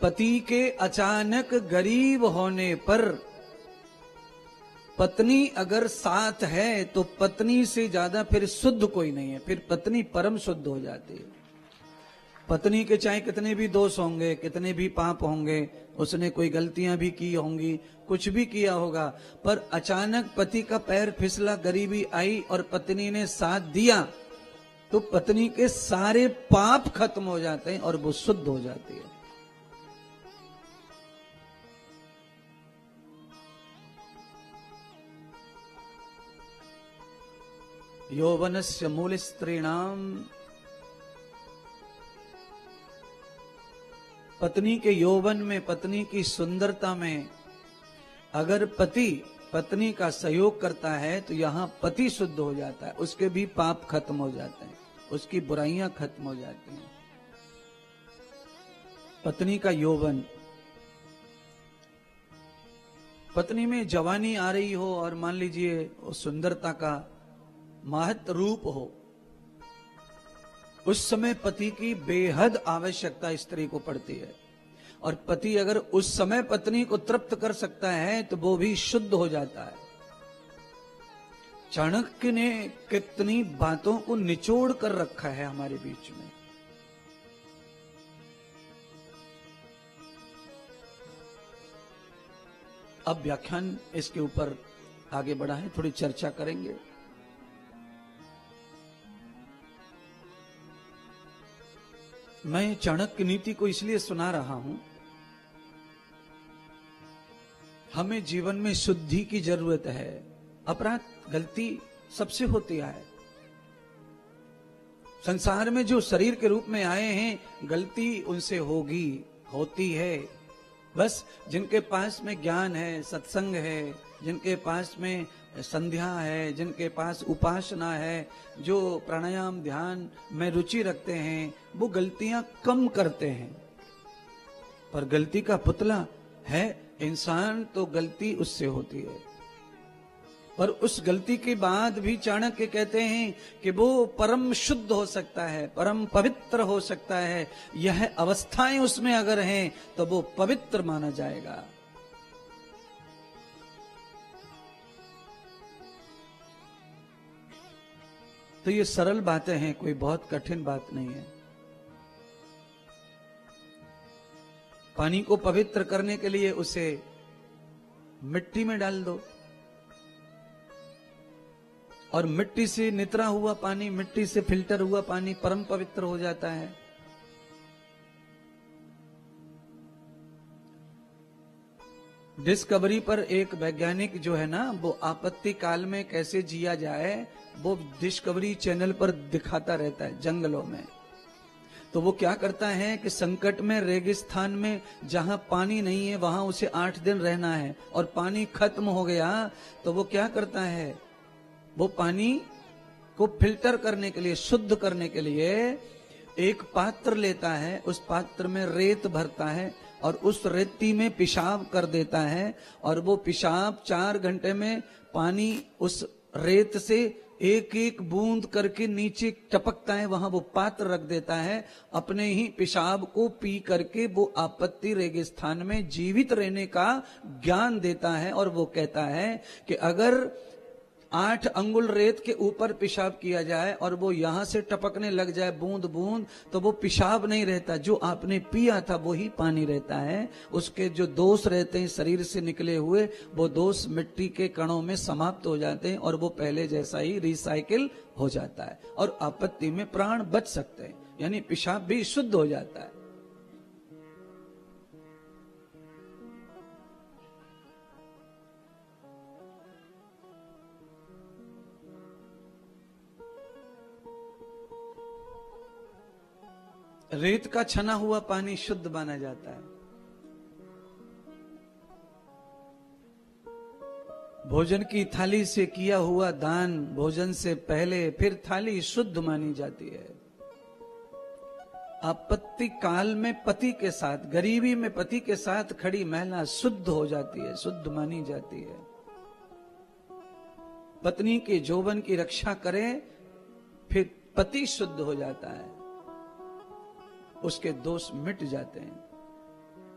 पति के अचानक गरीब होने पर पत्नी अगर साथ है तो पत्नी से ज्यादा फिर शुद्ध कोई नहीं है, फिर पत्नी परम शुद्ध हो जाती है। पत्नी के चाहे कितने भी दोष होंगे, कितने भी पाप होंगे, उसने कोई गलतियां भी की होंगी, कुछ भी किया होगा, पर अचानक पति का पैर फिसला, गरीबी आई और पत्नी ने साथ दिया, तो पत्नी के सारे पाप खत्म हो जाते हैं और वो शुद्ध हो जाती है। यौवनस्य मूल स्त्रीणाम, पत्नी के यौवन में, पत्नी की सुंदरता में अगर पति पत्नी का सहयोग करता है तो यहां पति शुद्ध हो जाता है, उसके भी पाप खत्म हो जाते हैं, उसकी बुराइयां खत्म हो जाती हैं। पत्नी का यौवन, पत्नी में जवानी आ रही हो और मान लीजिए सुंदरता का महत रूप हो, उस समय पति की बेहद आवश्यकता स्त्री को पड़ती है, और पति अगर उस समय पत्नी को तृप्त कर सकता है तो वो भी शुद्ध हो जाता है। चाणक्य ने कितनी बातों को निचोड़ कर रखा है हमारे बीच में। अब व्याख्यान इसके ऊपर आगे बढ़ा है, थोड़ी चर्चा करेंगे। मैं चाणक्य नीति को इसलिए सुना रहा हूं, हमें जीवन में शुद्धि की जरूरत है। अपराध, गलती सबसे होती है। संसार में जो शरीर के रूप में आए हैं, गलती उनसे होगी, होती है। बस जिनके पास में ज्ञान है, सत्संग है, जिनके पास में संध्या है, जिनके पास उपासना है, जो प्राणायाम ध्यान में रुचि रखते हैं, वो गलतियां कम करते हैं। पर गलती का पुतला है इंसान, तो गलती उससे होती है। पर उस गलती के बाद भी चाणक्य कहते हैं कि वो परम शुद्ध हो सकता है, परम पवित्र हो सकता है। यह अवस्थाएं उसमें अगर हैं तो वो पवित्र माना जाएगा। तो ये सरल बातें हैं, कोई बहुत कठिन बात नहीं है। पानी को पवित्र करने के लिए उसे मिट्टी में डाल दो, और मिट्टी से नितरा हुआ पानी, मिट्टी से फिल्टर हुआ पानी परम पवित्र हो जाता है। डिस्कवरी पर एक वैज्ञानिक जो है ना, वो आपत्ति काल में कैसे जिया जाए, वो डिस्कवरी चैनल पर दिखाता रहता है जंगलों में। तो वो क्या करता है कि संकट में, रेगिस्तान में, जहां पानी नहीं है वहां उसे 8 दिन रहना है, और पानी खत्म हो गया तो वो क्या करता है, वो पानी को फिल्टर करने के लिए, शुद्ध करने के लिए एक पात्र लेता है, उस पात्र में रेत भरता है और उस रेती में पेशाब कर देता है, और वो पेशाब 4 घंटे में पानी उस रेत से एक एक बूंद करके नीचे टपकता है, वहां वो पात्र रख देता है। अपने ही पेशाब को पी करके वो आपत्ति रेगिस्तान में जीवित रहने का ज्ञान देता है, और वो कहता है कि अगर 8 अंगुल रेत के ऊपर पेशाब किया जाए और वो यहां से टपकने लग जाए बूंद बूंद, तो वो पेशाब नहीं रहता, जो आपने पिया था वो ही पानी रहता है। उसके जो दोष रहते हैं शरीर से निकले हुए, वो दोष मिट्टी के कणों में समाप्त हो जाते हैं, और वो पहले जैसा ही रिसाइकिल हो जाता है, और आपत्ति में प्राण बच सकते हैं, यानी पेशाब भी शुद्ध हो जाता है। रेत का छना हुआ पानी शुद्ध माना जाता है। भोजन की थाली से किया हुआ दान भोजन से पहले फिर थाली शुद्ध मानी जाती है। आपत्ति काल में पति के साथ, गरीबी में पति के साथ खड़ी महिला शुद्ध हो जाती है, शुद्ध मानी जाती है। पत्नी के यौवन की रक्षा करे, फिर पति शुद्ध हो जाता है, उसके दोष मिट जाते हैं।